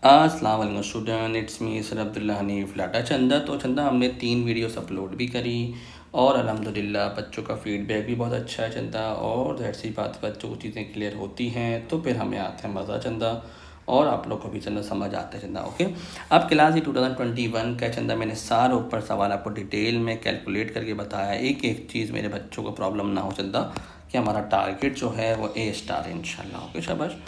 अस्सलाम वालेकुम student, it's me sir Abdullah Hanif Lata Chanda. तो चंदा हमने 3 वीडियोस अपलोड भी करी और अल्हम्दुलिल्लाह बच्चों का फीडबैक भी बहुत अच्छा है चंदा। और ज़ाहिर सी बात बच्चों को चीज़ें क्लियर होती हैं तो फिर हमें आता है मज़ा चंदा, और आप लोग को भी चंदा समझ आता है चंदा। ओके, अब क्लास ही 2021 का चंदा मैंने सारे ऊपर सवाल आपको डिटेल में कैलकुलेट करके बताया, एक एक चीज़ मेरे बच्चों को प्रॉब्लम ना हो चंदा, कि हमारा टारगेट जो है वो A स्टार है इंशाल्लाह। ओके शाबाश।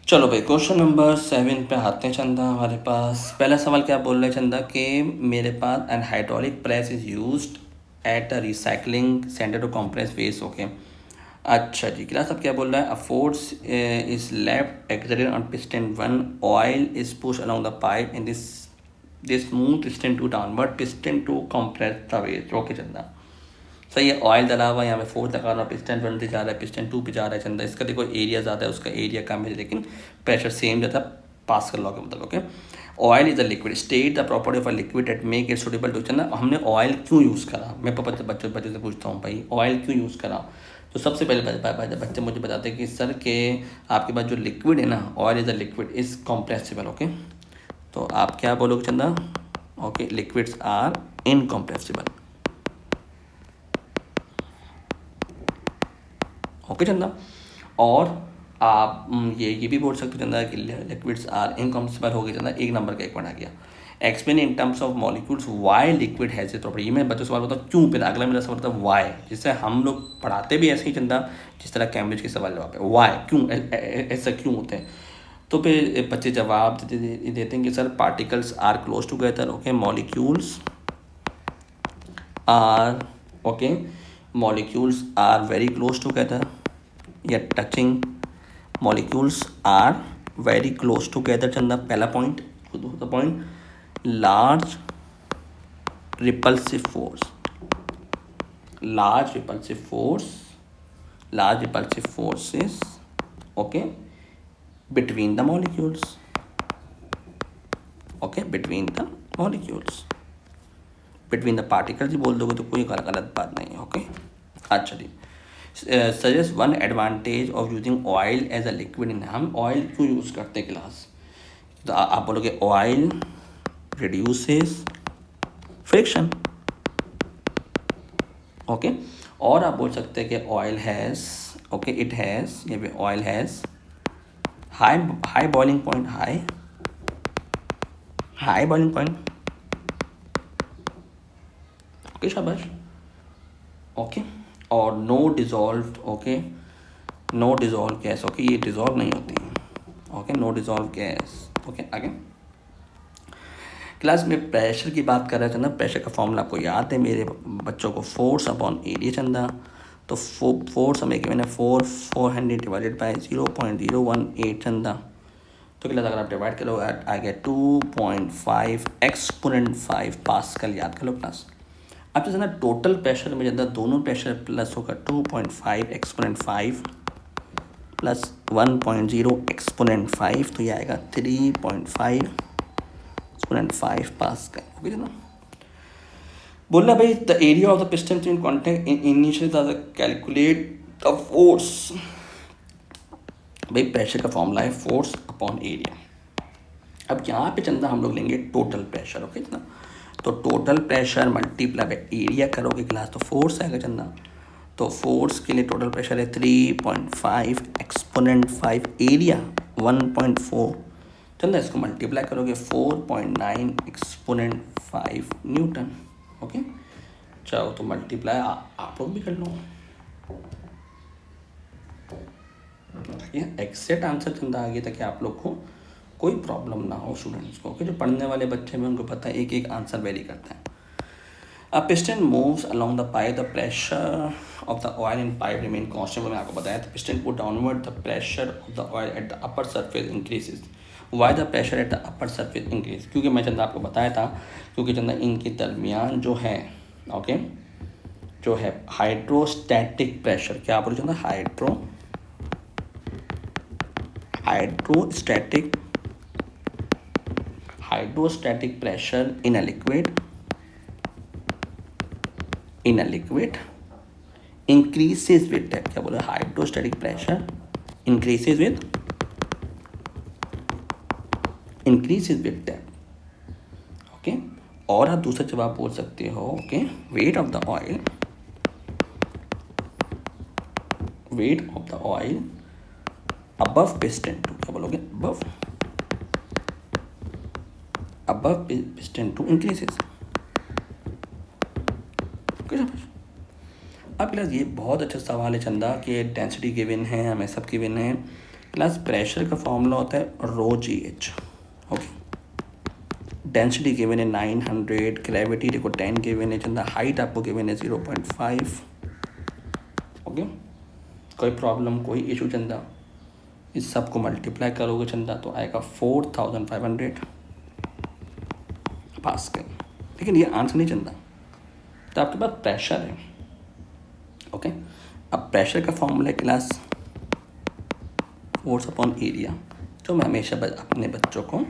चलो भाई, क्वेश्चन नंबर 7 पे आते हैं चंदा। हमारे पास पहला सवाल क्या बोल रहे हैं चंदा, कि मेरे पास an hydraulic press is used at a recycling centre to compress waste. Okay, अच्छा जी, क्लास अब क्या बोल रहा है, a force is left exerted on piston one, oil is push along the pipe in this move piston two downward piston two compress the waste. Okay Chanda, सही है। Oil डला हुआ, यहाँ पे फोर्स लगा रहा है, पिस्टन वन पे जा रहा है, पिस्टन टू पे जा रहा है चंदा। इसका देखो एरिया ज़्यादा है, उसका एरिया कम है, लेकिन प्रेशर सेम जाता है पास्कल लॉ के मतलब। Okay, oil is a liquid, state the property of a liquid at make it suitable to Chanda. हमने ऑयल क्यों यूज़ करा, मैं बच्चों बच्चों से पूछता हूँ भाई, ऑयल क्यों यूज़ करा। तो सबसे पहले बच्चे मुझे बताते हैं कि सर के आपके पास जो लिक्विड है ना, oil is a liquid is compressible. Okay, तो आप क्या बोलोगे Chanda, okay, liquids are incompressible. Okay Chanda, और आप ये भी बोल सकते हो चंदा कि लिक्विड्स आर इनकम्प्रेसिबल हो गया चंदा। एक नंबर का एक पॉइंट आ गया। Explain in terms of molecules Y liquid has a property. ये मैं बच्चों से सवाल होता क्यों, फिर अगला मेरा सवाल होता है वाई, जिससे हम लोग पढ़ाते भी ऐसे ही चंदा जिस तरह कैम्ब्रिज के सवाल जवाब है, वाई क्यों ऐसा क्यों होते हैं। तो फिर बच्चे जवाब देते हैं कि sir particles are close together. Okay, molecules are, okay, molecules are very close together या touching, molecules are very close together Chanda, पहला पॉइंट। दूसरा point, large repulsive force, large repulsive force, large repulsive forces, okay, between the molecules. Okay, between the molecules, between the particles ही बोल दोगे तो कोई गलत बात नहीं है। ओके, अच्छा जी, suggest one advantage of using oil as a liquid in. हम ऑयल क्यों यूज़ करते हैं क्लास, तो आप बोलोगे ऑयल रिड्यूसेस फ्रिक्शन। ओके, और आप बोल सकते हैं कि oil has, okay, it has, ये भी oil has high high boiling point, high high boiling point. Okay शाबाश। ओके, और no dissolve, okay, no dissolve gas. Okay, ये डिज़ोल्व नहीं होती है। Okay, no dissolve gas. Okay, आगे क्लास में प्रेशर की बात कर रहे थे ना, प्रेशर का फॉर्मूला आपको याद है मेरे बच्चों को, फोर्स अपॉन एरिया चंदा। तो फोर्स हमें गिवन है 400 डिवाइडेड बाई 0.018 चंदा। तो क्लास अगर आप डिवाइड करोगे आ गया 2.5 एक्सपोनेंट 5 पास्कल, याद कर लो क्लास। अब जैसे ना टोटल प्रेशर में चंदा दोनों प्रेशर प्लस होगा 2.5 एक्सपोनेंट 5 प्लस 1.0 एक्सपोनेंट 5, तो ये आएगा 3.5 एक्सपोनेंट 5 पास्कल। ओके ना, बोलना भाई the area of the piston in contact initially calculate the force. भाई प्रेशर का फॉर्मूला है फोर्स अपॉन एरिया। अब यहाँ पे चंदा हम लोग लेंगे टोटल प्रेशर। ओके ना, तो total pressure multiply by area करोगे क्लास, तो फोर्स आएगा चंदा। तो फोर्स के लिए टोटल प्रेशर है 3.5 एक्सपोनेंट 5, एरिया 1.4 चंदा, इसको मल्टीप्लाई करोगे 4.9 एक्सपोनेंट 5 न्यूटन। ओके, चाहो तो मल्टीप्लाई आप लोग भी कर लो। ये एग्जैक्ट आंसर चंदा आ गया, ताकि आप लोग को कोई प्रॉब्लम ना हो स्टूडेंट्स को। ओके, जो पढ़ने वाले बच्चे हैं उनको पता है एक एक आंसर वेरी करता है। A piston moves along the pipe, the pressure of the oil in pipe remain constant. मैंने आपको बताया था piston put downward, the pressure of the oil at the upper surface increases. Why the pressure at the upper surface increase, क्योंकि मैं चंदा आपको बताया था, क्योंकि चंदा इनके दरमियान जो है, ओके, जो है हाइड्रोस्टैटिक प्रेशर, क्या बोलो Chanda, hydrostatic hydrostatic pressure in a liquid increases with time। क्या बोला, hydrostatic pressure increases with increases with time. Okay, और आप दूसरा जवाब बोल सकते हो, okay, weight of the oil, weight of the oil above piston two, क्या बोलोगे, अबव पिस्टन टू इंक्रीजेज। अब क्लास ये बहुत अच्छा सवाल है चंदा कि डेंसिटी गिवन है, हमें सब गिवन है। क्लास प्रेशर का फॉर्मूला होता है rho g h. Okay, density given है 900, ग्रेविटी देखो 10 गिवन है चंदा, हाइट आपको गिवन है 0.5। ओके, कोई प्रॉब्लम, कोई इशू चंदा? इस सब को मल्टीप्लाई करोगे चंदा तो आएगा 4500 पास्कल। लेकिन ये आंसर नहीं चंदा, तो आपके पास प्रेशर है। ओके, अब प्रेशर का फॉर्मूला है क्लास फोर्स अपॉन एरिया, जो मैं हमेशा अपने बच्चों को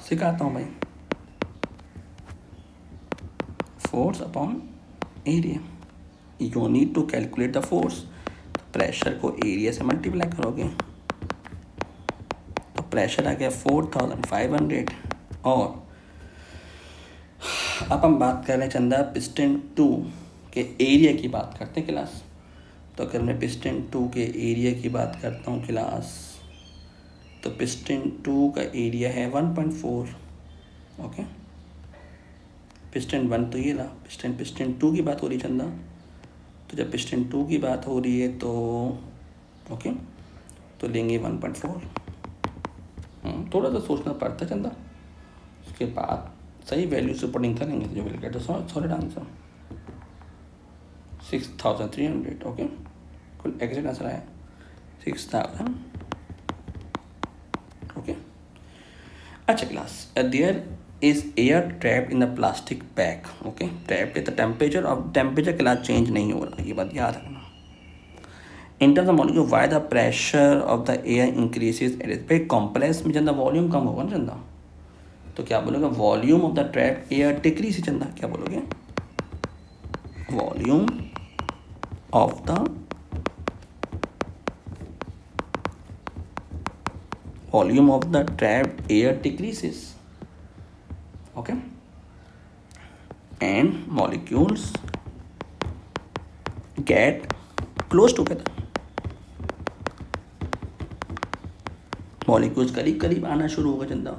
सिखाता हूँ भाई, force upon area. You need to calculate the force, तो प्रेशर को एरिया से मल्टीप्लाई करोगे तो प्रेशर आ गया 4500। और अब हम बात कर रहे हैं चंदा पिस्टन 2 के एरिया की बात करते हैं क्लास। तो अगर मैं पिस्टन 2 के एरिया की बात करता हूँ क्लास, तो पिस्टन 2 का एरिया है 1.4। ओके, पिस्टन 1 तो ये रहा, पिस्टन 2 की बात हो रही चंदा। तो जब पिस्टन 2 की बात हो रही है तो ओके, तो लेंगे 1.4। थोड़ा सा सोचना पड़ता है चंदा, उसके बाद सही वैल्यू से पुटिंग करेंगे जो will get the solid answer 6300। Okay, कुल एग्जैक्ट आंसर आया 6000। ओके, अच्छा class, there is air trapped in the plastic bag. Okay, trapped the temperature of temperature class change नहीं हो रहा, ये बात याद रखना। In terms of molecule why the pressure of the air increases at is, भाई complex में Chanda volume कम होगा ना चंदा, तो क्या बोलोगे, volume of the trapped air decrease चंदा, क्या बोलोगे, volume of the volume of the trapped air decreases. Okay, and molecules get close together. molecules करीब करीब आना शुरू होगा चंदा।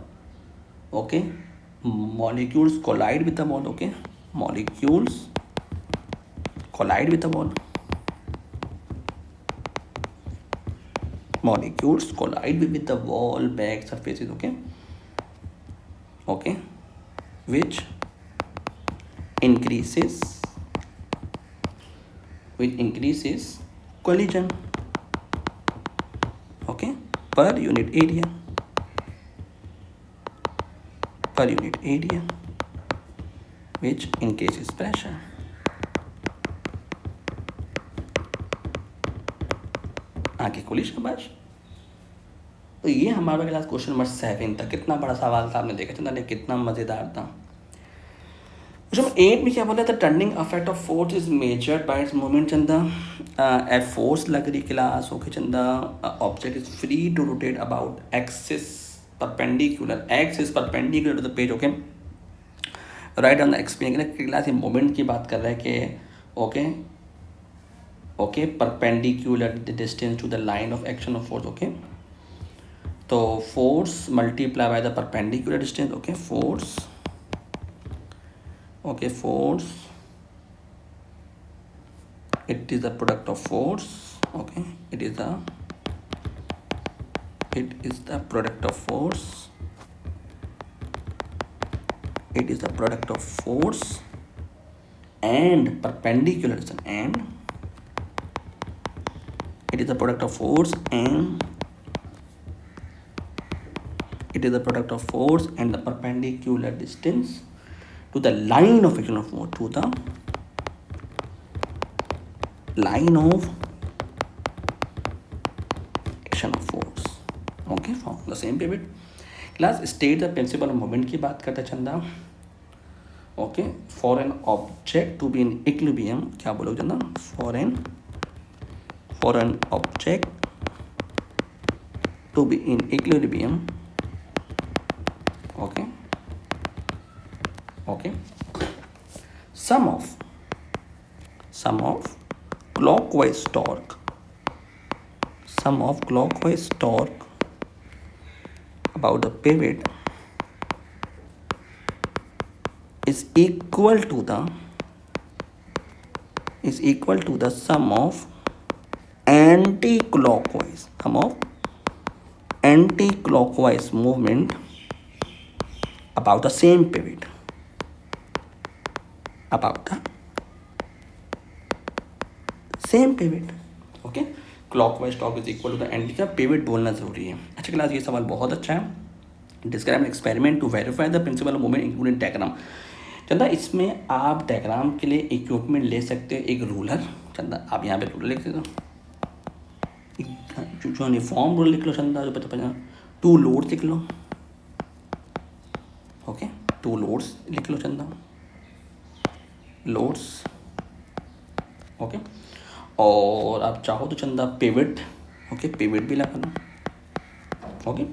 Okay, molecules collide with the wall. Okay, molecules collide with the wall. molecules collide with the wall back surfaces. Okay, okay, which increases collision, okay, per unit area, which increases pressure. आगे खोली शाबाश। तो ये हमारा class question number 7 था। कितना बड़ा सवाल था, आपने देखा चंदा ने, कितना मज़ेदार था। क्वेश्चन 8 में क्या बोला था, turning effect of force is measured by its moment Chanda. A force लग रही class, okay Chanda, object is free to rotate about axis perpendicular, X is perpendicular to the page. Okay, right on the explain class, ये moment की बात कर रहा है कि okay perpendicular distance to the line of action of force. Okay, तो force multiply by the perpendicular distance. Okay, force it is the product of force. Okay, it is the product of force. It is the product of force and perpendicular distance, and it is the product of force and the perpendicular distance to the line of action of force, to the line of action of force. Okay, from the same pivot class, state the principle of moment की बात करते Chanda. Okay, for an object to be in equilibrium, क्या बोलोगे Chanda, for an object to be in equilibrium okay okay sum of clockwise torque about the pivot is equal to the sum of anti-clockwise movement about the same pivot. Okay, clockwise torque is equal to the anti का pivot बोलना ज़रूरी है। अच्छा class, ये सवाल बहुत अच्छा है। Describe an experiment to verify the principle of movement including diagram. Chanda, इसमें आप डायग्राम के लिए इक्विपमेंट ले सकते हो, एक रूलर। चंदा, आप यहाँ पे रूलर लिख दो, जो यूनिफॉर्म रूलर लिख लो चंदा, जो पता 2 लोड्स लिख लो। ओके, 2 लोड्स लिख लो चंदा, लोड्स। ओके, और आप चाहो तो चंदा पिवट, ओके, पिवट भी लगा लो। ओके,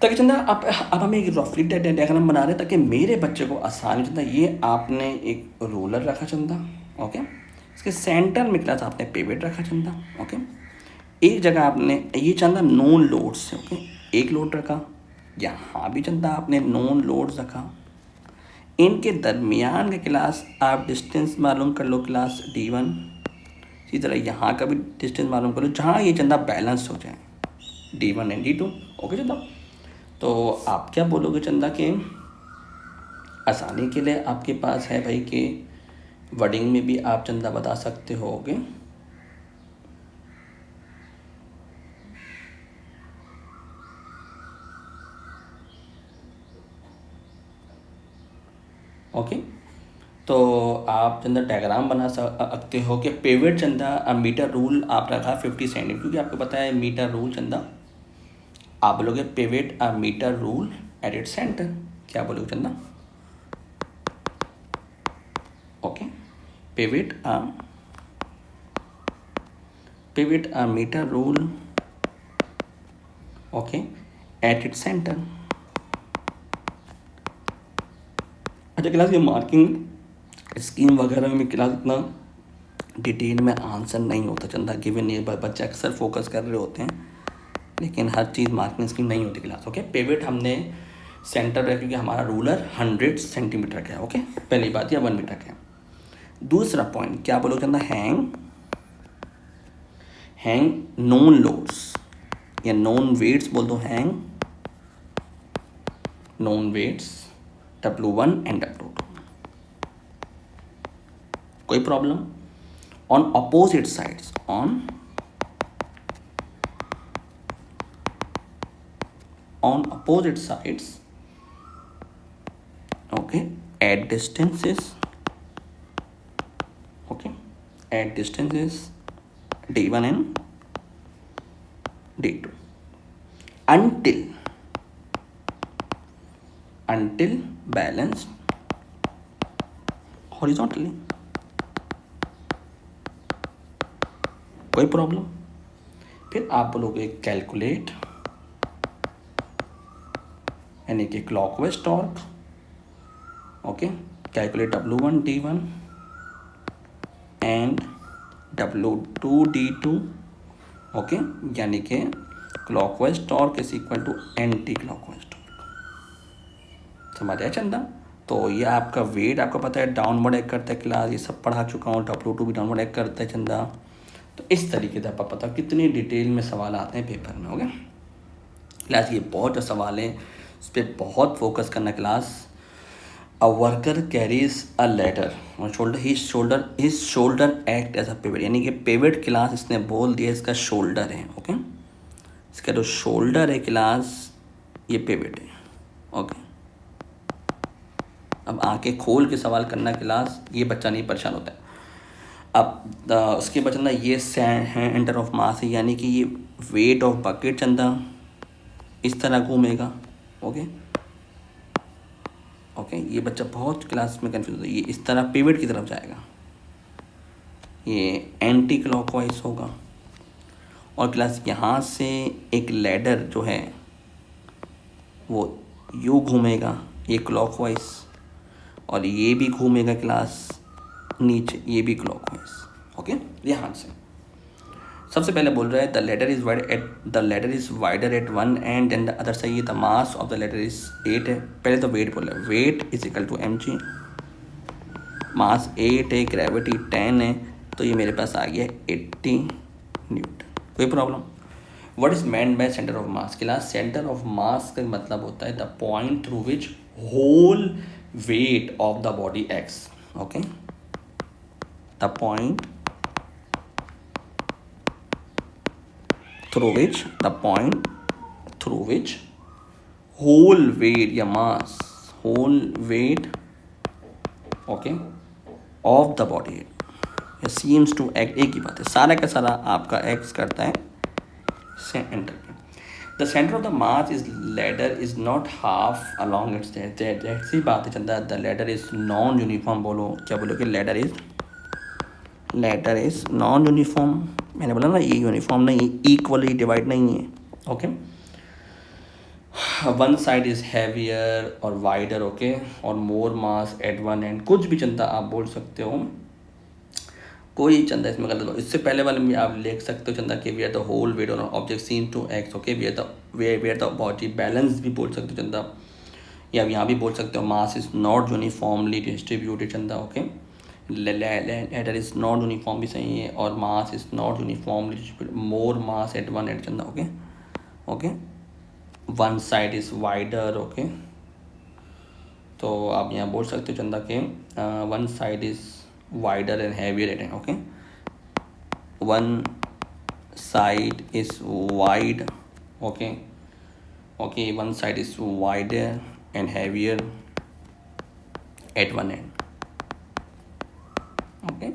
ताकि चंदा अब हमें एक रफली डायग्राम बना रहे हैं ताकि मेरे बच्चे को आसानी। चंदा, ये आपने एक रोलर रखा चंदा, ओके, इसके सेंटर में क्लास आपने पिवट रखा चंदा। ओके, एक जगह आपने ये चंदा नॉन लोड्स है, ओके, एक लोड रखा, यहाँ भी चंदा आपने नॉन लोड्स रखा। इनके दरमियान के क्लास आप डिस्टेंस मालूम कर लो, क्लास D1। इसी तरह यहाँ का भी डिस्टेंस मालूम कर लो, जहाँ ये चंदा बैलेंस हो जाए, D1 एंड D2। ओके चंदा, तो आप क्या बोलोगे चंदा कि आसानी के लिए आपके पास है भाई कि वर्डिंग में भी आप चंदा बता सकते होगे। ओके, तो आप चंदा डायग्राम बना सकते हो कि पिवट चंदा मीटर रूल आप रखा 50 सेंटीमीटर, क्योंकि आपको पता है मीटर रूल चंदा, आप बोलोगे pivot meter rule at its centre. क्या बोलोगे Chanda? Okay, pivot meter rule, okay, at its centre. अच्छा क्लास, ये मार्किंग स्कीम वगैरह में क्लास इतना डिटेल में आंसर नहीं होता चंदा, गिवन ये बच्चे अक्सर फोकस कर रहे होते हैं, लेकिन हर चीज़ मार्किंग स्कीम नहीं होती क्लास। ओके, पिवट हमने सेंटर रखा क्योंकि हमारा रूलर 100 सेंटीमीटर का है। ओके, पहली बात, या 1 मीटर का है। दूसरा पॉइंट क्या बोलो चंदा? हैंग नॉन लोड्स या नॉन वेट्स बोल दो, hang non weights W1 and W2। कोई problem? On opposite sides, on opposite sides, okay, at distances, okay, at distances D1 and D2 until balanced horizontally। कोई problem? फिर आप बोलोगे calculate, यानी कि clockwise torque. Okay, calculate W1 D1 and W2 D2। Okay, यानी कि clockwise torque is equal to anti clockwise torque. समझ आया चंदा? तो ये आपका वेट आपको पता है डाउनवर्ड एक्ट करता है क्लास, ये सब पढ़ा चुका हूँ। W2 भी डाउनवर्ड एक्ट करता है चंदा। तो इस तरीके से आपको पता कितनी डिटेल में सवाल आते हैं पेपर में। ओके क्लास, ये बहुत जो सवाल है उस पर बहुत फोकस करना class. A worker carries a ladder और his shoulder act as a pivot, यानी कि पिवट क्लास इसने बोल दिया इसका शोल्डर है। ओके, इसका जो शोल्डर है क्लास ये पिवट है। ओके, अब आंखें खोल के सवाल करना क्लास, ये बच्चा नहीं परेशान होता है। अब उसके बाद चंदा ये सेंटर ऑफ मास है, यानी कि ये वेट ऑफ बकेट चंदा इस तरह घूमेगा। ओके ओके, ये बच्चा बहुत क्लास में कंफ्यूज होता है, ये इस तरह पिवट की तरफ जाएगा, ये एंटी क्लॉकवाइज होगा। और क्लास यहाँ से एक लैडर जो है वो यू घूमेगा ये क्लॉकवाइज, और ये भी घूमेगा क्लास नीचे, ये भी क्लॉकवाइज। ओके, ध्यान से सबसे पहले बोल रहा है the letter is wider at one end then the other side, the mass of the letter is 8 है। पहले तो वेट बोला है, weight is equal to mg, mass 8 है, ग्रेविटी 10 है, तो ये मेरे पास आ गया 80 न्यूटन। कोई problem? What is meant by centre of mass? Class centre of mass का मतलब होता है the point through which whole weight of the body acts. Okay, the point through which whole weight या mass, whole weight, okay, of the body seems to act, एक ही बात है, सारा का सारा आपका एक्स करता है सेंटर पे। The centre of the mass is ladder is not half along its, ऐसी बात है चंदा, the ladder is non uniform. बोलो क्या बोलोगे? Ladder is non uniform. मैंने बोला ना ये यूनिफॉर्म नहीं, इक्वली डिवाइड नहीं है। Okay, one side is heavier और वाइडर, ओके, और मोर मास एट वन एंड, कुछ भी चंदा आप बोल सकते हो, कोई चंदा इसमें गलत हो। इससे पहले वाले में आप लिख सकते हो चंदा कि we are the whole weight on object seen to acts, okay, we are the body balance भी बोल सकते हो चंदा, या यहाँ भी बोल सकते हो mass is not uniformly distributed Chanda. Okay, ladder is not uniform भी सही है, और mass is not uniformly distributed, more mass at one at Chanda. Okay, okay, one side is wider. Okay, तो आप यहाँ बोल सकते हो चंदा के one side is wider and heavier at end. Okay, one side is wide, okay, okay, one side is wider and heavier at one end. Okay,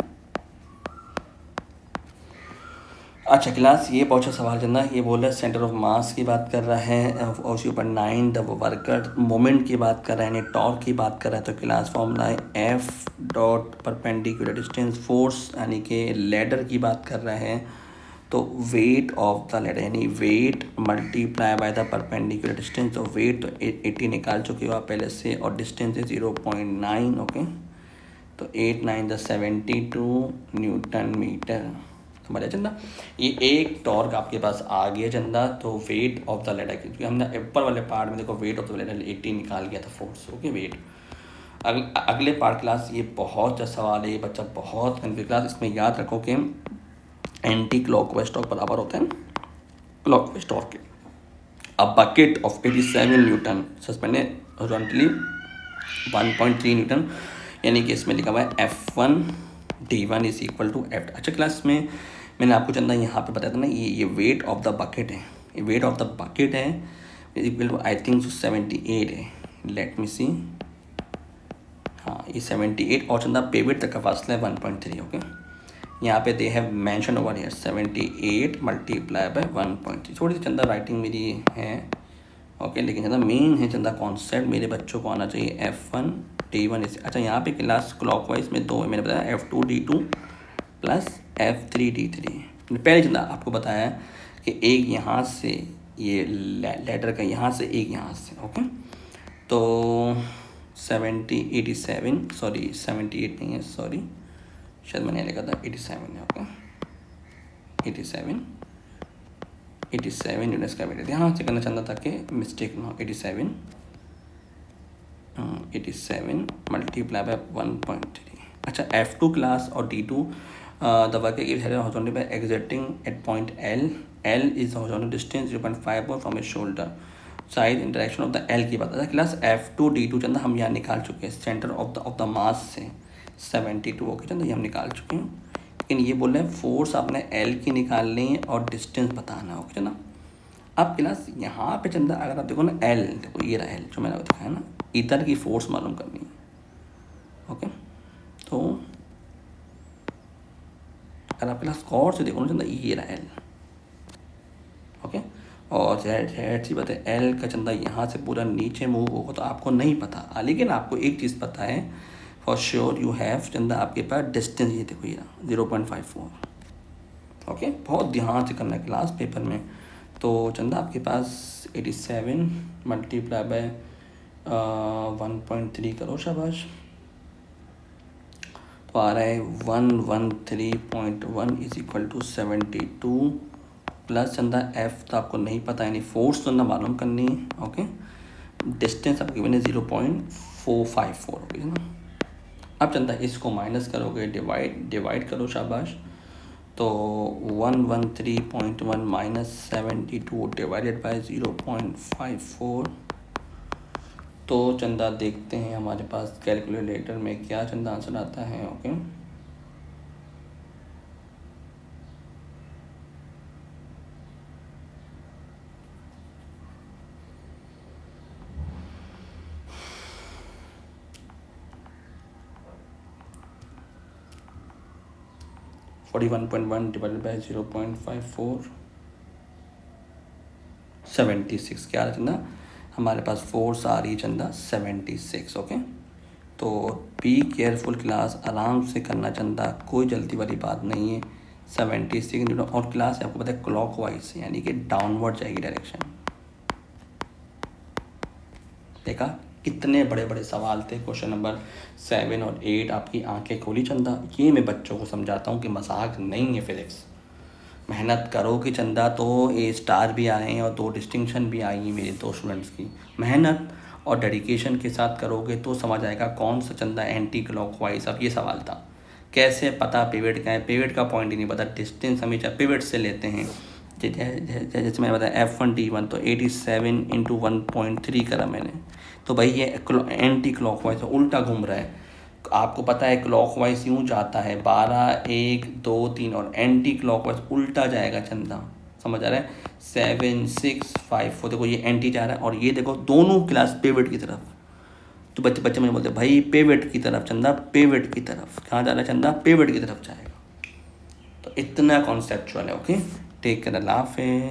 अच्छा class, ये बहुत अच्छा सवाल चंदा, ये बोल रहा है सेंटर ऑफ मास की बात कर रहा है, और उसके ऊपर 9 द वर्कर मोमेंट की बात कर रहा है, यानी टॉर्क की बात कर रहा है। तो क्लास फॉर्मूला है F dot perpendicular distance force, यानी कि लेडर की बात कर रहा है, तो वेट ऑफ द लेडर यानी weight multiply by the perpendicular distance. तो वेट तो 80 निकाल चुके हो आप पहले से, और डिस्टेंस है 0.9। ओके, तो 8 9 द 72 न्यूटन मीटर। समझे चंदा? ये एक टॉर्क आपके पास आ गया चंदा, तो वेट ऑफ द लेडर, क्योंकि हमने ऊपर वाले पार्ट में देखो वेट ऑफ द लेडर 80 निकाल गया था फोर्स। Okay, weight. अगले पार्ट क्लास, ये बहुत अच्छा सवाल है, ये बच्चा बहुत कन्फ्यूज क्लास, इसमें याद रखो कि एंटी क्लॉकवाइज टॉर्क बराबर होता है क्लॉकवाइज टॉर्क के। A bucket of 87 newton suspended horizontally 1.3 newton, यानी कि इसमें लिखा हुआ है F1 D1 is equal to F। अच्छा क्लास में मैंने आपको चंदा यहाँ पे बताया था ना, ये वेट ऑफ द बकेट है, ये वेट ऑफ द बकेट है इक्वल टू आई थिंक 78 है, लेट मी सी, हाँ ये 78, और चंदा पेवेट तक का फासला है 1.3। ओके, यहाँ पे they have mention over here 78 multiply by 1.3। थोड़ी सी चंदा राइटिंग मेरी है, ओके, लेकिन चंदा मेन है चंदा कॉन्सेप्ट मेरे बच्चों को आना चाहिए F1 D1 इसे। अच्छा यहाँ पे क्लास क्लॉकवाइज में दो है, मैंने बताया F2 D2 plus F3 D3। पहले चंदा आपको बताया कि एक यहाँ से ये लेटर का यहाँ से, एक यहाँ से। ओके, तो 87 सॉरी 78 नहीं है, सॉरी शायद मैंने लिखा था 87 है। ओके, 87 यूनिट्स का वेट, ध्यान से करना चाहता था कि मिस्टेक ना हो। 87 मल्टीप्लाई बाय 1.3। अच्छा F2 क्लास और D2 the work is horizontal by exiting at point L is horizontal distance 0.5 from his shoulder, side interaction of the L की बात है। क्लास F2 D2 चंदा हम यहाँ निकाल चुके हैं, सेंटर ऑफ द मास से 72। ओके चंदा, ये हम निकाल चुके हैं, लेकिन ये बोल रहे हैं फोर्स आपने L की निकालनी है और डिस्टेंस बताना है। ओके चंदा, अब क्लास यहाँ पे चंदा अगर आप देखो ना L, देखो ये रहा L जो मैंने दिखाया ना, इधर की फोर्स मालूम करनी है। ओके, तो अगर आप क्लास गौर से देखो ना चंदा, ये रहा L। ओके, और जैड सी बात है L का चंदा यहाँ से पूरा नीचे मूव होगा तो आपको नहीं पता, लेकिन आपको एक चीज़ पता है फॉर श्योर, यू हैव चंदा आपके पास डिस्टेंस, ये देखो ये 0.54। ओके, बहुत ध्यान से करना है क्लास पेपर में। तो चंदा आपके पास 87 मल्टीप्लाई बाय 1.3 करो शाबाश। तो आ रहा है 113.1 इज इक्वल टू 72 प्लस चंदा एफ तो आपको नहीं पता यानी फोर्स चंदा मालूम करनी है। ओके, डिस्टेंस आपको गिवन है 0.454 ओके ना। अब चंदा इसको माइनस करोगे, डिवाइड करो शाबाश। तो 113.1 माइनस 72 डिवाइडेड बाय 0.54। तो चंदा देखते हैं हमारे पास कैलकुलेटर में क्या चंदा आंसर आता है। ओके, 41.1 डिवाइडेड बाय 0.54 76 क्या चंदा हमारे पास फोर्स आ रही है चंदा 76। ओके, तो बी केयरफुल क्लास, आराम से करना चंदा, कोई जल्दी वाली बात नहीं है। 76 और क्लास आपको पता है क्लॉक वाइज यानी कि डाउनवर्ड जाएगी डायरेक्शन। देखा कितने बड़े बड़े सवाल थे क्वेश्चन नंबर 7 और 8, आपकी आंखें खोली चंदा। ये मैं बच्चों को समझाता हूँ कि मजाक नहीं है फिज़िक्स। मेहनत करो कि चंदा तो ए स्टार भी आए हैं और 2 डिस्टिंक्शन भी आई हैं मेरे 2 स्टूडेंट्स की। मेहनत और डेडिकेशन के साथ करोगे तो समझ आएगा कौन सा चंदा एंटी क्लॉकवाइज। अब ये सवाल था कैसे पता पिवट का है, पिवट का पॉइंट ही नहीं पता, डिस्टेंस हमेशा पिवट से लेते हैं। जैसे मैंने बताया F1D1 तो 87 इंटू 1.3 करा मैंने, तो भाई ये एंटी क्लॉकवाइज उल्टा घूम रहा है। आपको पता है क्लॉकवाइज यूँ जाता है 12 1 2 3 और एंटी क्लॉकवाइज उल्टा जाएगा चंदा, समझ आ रहा है 7 6 5 4। देखो ये एंटी जा रहा है और ये देखो दोनों क्लास पेविट की तरफ। तो बच्चे मुझे बोलते भाई पेविट की तरफ चंदा, पेविट की तरफ। कहाँ जा रहा है चंदा? पेविट की तरफ जाएगा। तो इतना कॉन्सेप्चुअल है। ओके, टेक केयर, अल्लाह हाफिज़।